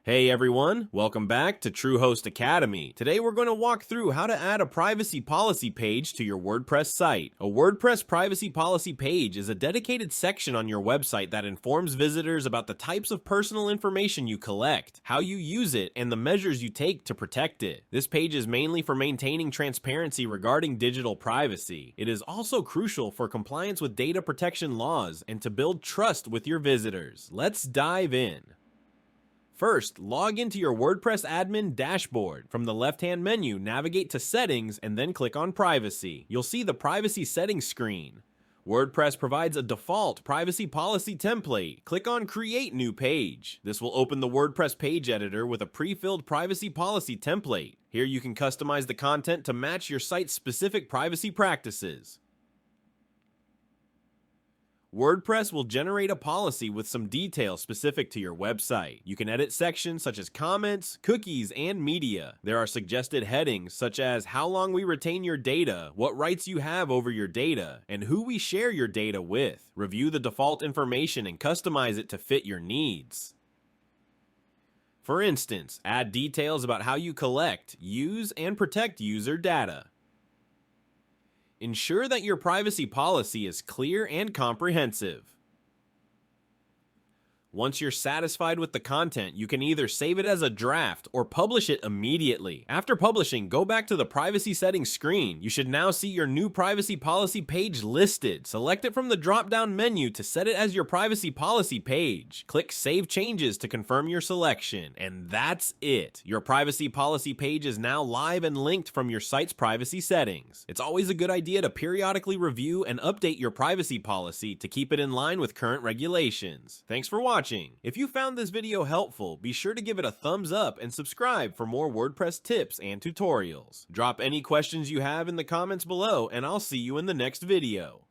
Hey everyone, welcome back to Truehost Academy. Today we're going to walk through how to add a privacy policy page to your WordPress site. A WordPress privacy policy page is a dedicated section on your website that informs visitors about the types of personal information you collect, how you use it, and the measures you take to protect it. This page is mainly for maintaining transparency regarding digital privacy. It is also crucial for compliance with data protection laws and to build trust with your visitors. Let's dive in. First, log into your WordPress admin dashboard. From the left-hand menu, navigate to Settings and then click on Privacy. You'll see the Privacy Settings screen. WordPress provides a default privacy policy template. Click on Create New Page. This will open the WordPress page editor with a pre-filled privacy policy template. Here you can customize the content to match your site's specific privacy practices. WordPress will generate a policy with some details specific to your website. You can edit sections such as comments, cookies, and media. There are suggested headings such as how long we retain your data, what rights you have over your data, and who we share your data with. Review the default information and customize it to fit your needs. For instance, add details about how you collect, use, and protect user data. Ensure that your privacy policy is clear and comprehensive. Once you're satisfied with the content, you can either save it as a draft or publish it immediately. After publishing, go back to the privacy settings screen. You should now see your new privacy policy page listed. Select it from the drop-down menu to set it as your privacy policy page. Click Save Changes to confirm your selection, and that's it. Your privacy policy page is now live and linked from your site's privacy settings. It's always a good idea to periodically review and update your privacy policy to keep it in line with current regulations. Thanks for watching. If you found this video helpful, be sure to give it a thumbs up and subscribe for more WordPress tips and tutorials. Drop any questions you have in the comments below, and I'll see you in the next video.